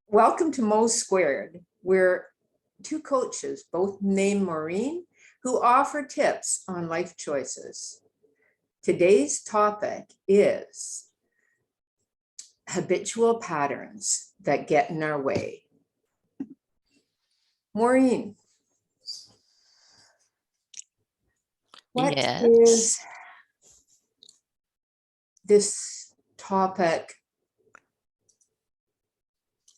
Welcome to Mo Squared. We're two coaches, both named Maureen, who offer tips on life choices. Today's topic is habitual patterns that get in our way. Maureen, what is this topic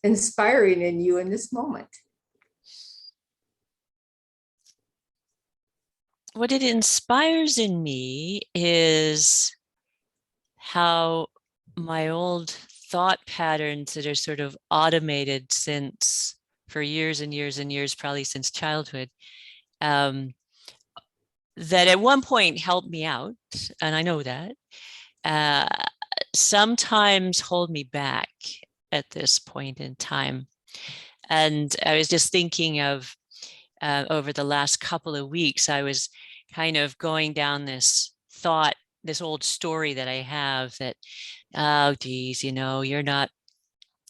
inspiring in you in this moment? What it inspires in me is how my old thought patterns that are sort of automated for years and years and years, probably since childhood, that at one point helped me out, and I know that, sometimes hold me back at this point in time. And I was just thinking of over the last couple of weeks, I was kind of going down this old story that I have that, oh geez, you're not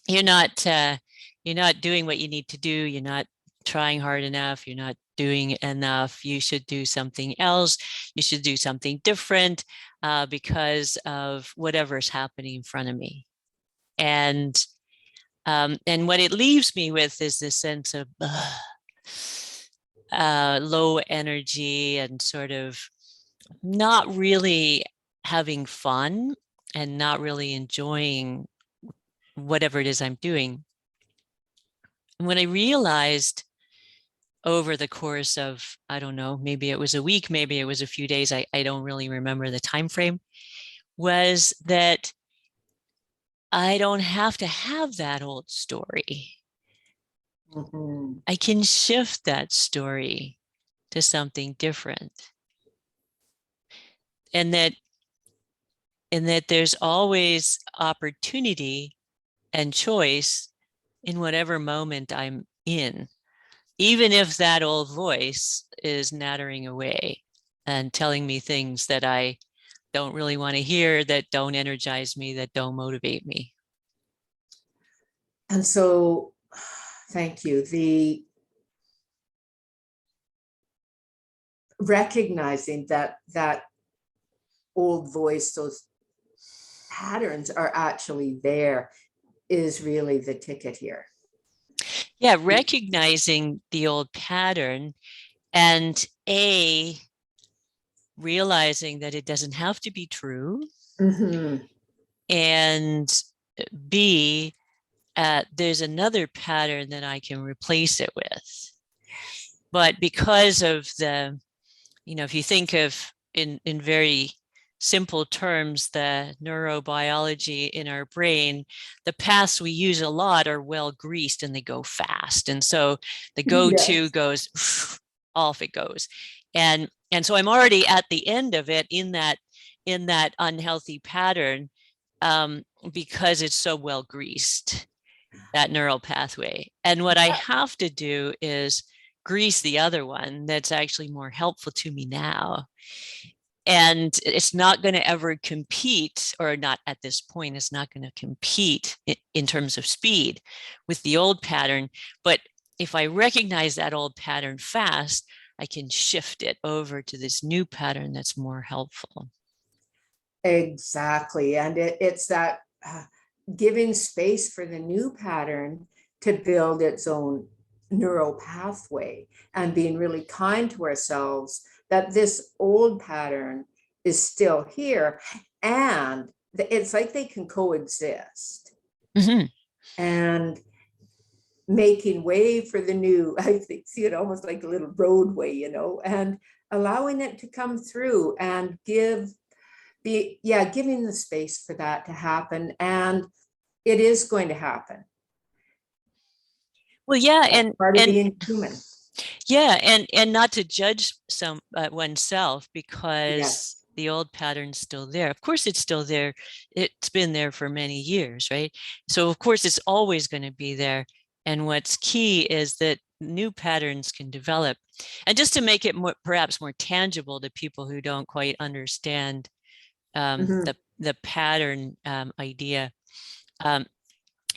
doing what you need to do. You're not trying hard enough. You're not doing enough. You should do something else. You should do something different because of whatever's happening in front of me. And what it leaves me with is this sense of low energy and sort of not really having fun and not really enjoying whatever it is I'm doing. And when I realized over the course of, I don't know, maybe it was a week, maybe it was a few days, I don't really remember the time frame, was that I don't have to have that old story. Mm-hmm. I can shift that story to something different. And that there's always opportunity and choice in whatever moment I'm in, even if that old voice is nattering away and telling me things that I don't really want to hear, that don't energize me, that don't motivate me. And so, thank you. The recognizing that old voice, those patterns are actually there, is really the ticket here. Yeah, recognizing the old pattern and realizing that it doesn't have to be true. Mm-hmm. And B, there's another pattern that I can replace it with. But because of if you think of in very simple terms, the neurobiology in our brain, the paths we use a lot are well greased and they go fast. And so the go-to goes, off it goes. And so I'm already at the end of it in that unhealthy pattern because it's so well greased, that neural pathway. And what I have to do is grease the other one that's actually more helpful to me now. And it's not going to ever compete, or not at this point, it's not going to compete in terms of speed with the old pattern. But if I recognize that old pattern fast, I can shift it over to this new pattern that's more helpful. Exactly. And it's that giving space for the new pattern to build its own neural pathway and being really kind to ourselves that this old pattern is still here and it's like they can coexist. Mm-hmm. And making way for the new, I see it almost like a little roadway, and allowing it to come through and giving the space for that to happen. And it is going to happen. Well, yeah, that's part of being human. Yeah, and not to judge oneself because the old pattern's still there. Of course, it's still there. It's been there for many years, right? So of course, it's always going to be there. And what's key is that new patterns can develop. And just to make it perhaps more tangible to people who don't quite understand the pattern idea,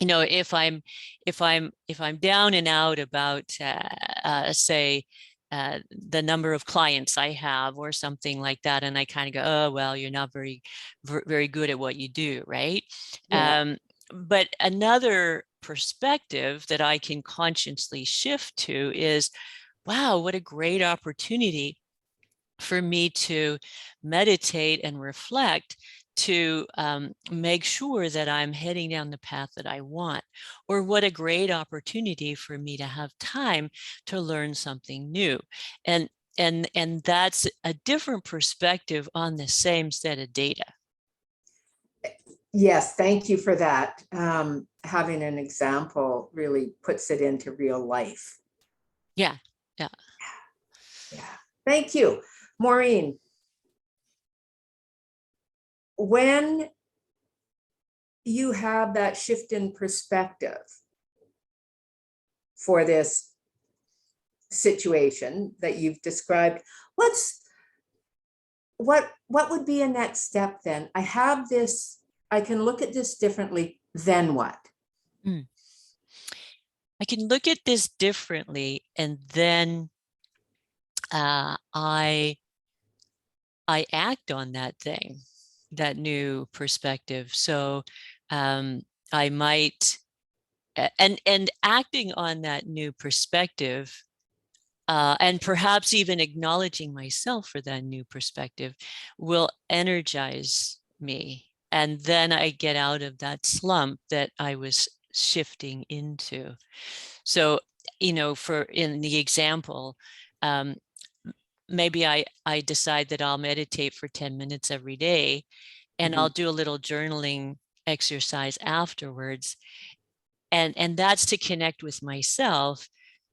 you know, if I'm down and out about say the number of clients I have or something like that, and I kind of go, oh well, you're not very good at what you do, right? Yeah. But another perspective that I can consciously shift to is, wow, what a great opportunity for me to meditate and reflect, to make sure that I'm heading down the path that I want. Or what a great opportunity for me to have time to learn something new. And that's a different perspective on the same set of data. Yes, thank you for that. Having an example really puts it into real life. Yeah, yeah. Yeah, thank you. Maureen, when you have that shift in perspective for this situation that you've described, what would be a next step then? I have this, I can look at this differently, then what? I can look at this differently, and then I act on that thing, that new perspective. So I might, and acting on that new perspective, and perhaps even acknowledging myself for that new perspective, will energize me. And then I get out of that slump that I was shifting into. So, you know, for in the example, maybe I decide that I'll meditate for 10 minutes every day, and I'll do a little journaling exercise afterwards. And that's to connect with myself,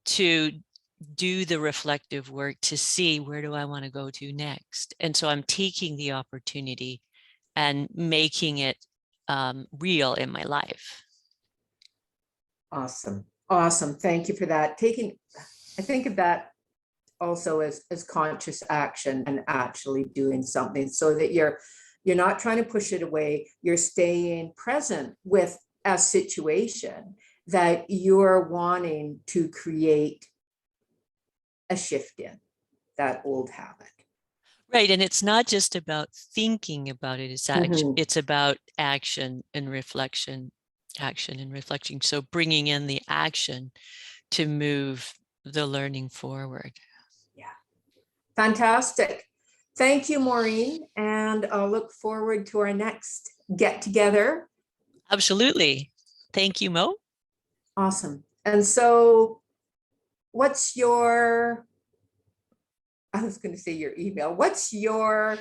to do the reflective work, to see where do I want to go to next. And so I'm taking the opportunity and making it real in my life. Awesome. Awesome. Thank you for that. I think of that also as conscious action and actually doing something, so that you're not trying to push it away. You're staying present with a situation that you're wanting to create a shift in, that old habit. Right. And it's not just about thinking about it, it's about action and reflection, action and reflection. So bringing in the action to move the learning forward. Yeah. Fantastic. Thank you, Maureen. And I'll look forward to our next get together. Absolutely. Thank you, Mo. Awesome. And so what's your, I was going to say your email, what's your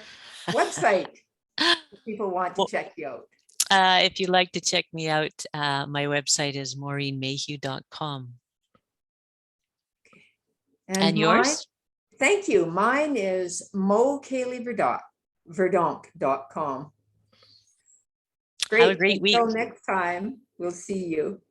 website if people want to check you out? If you'd like to check me out, my website is maureenmayhew.com. And yours? Thank you. Mine is mokayleeverdonk.com. Great. Have a great week. Until next time, we'll see you.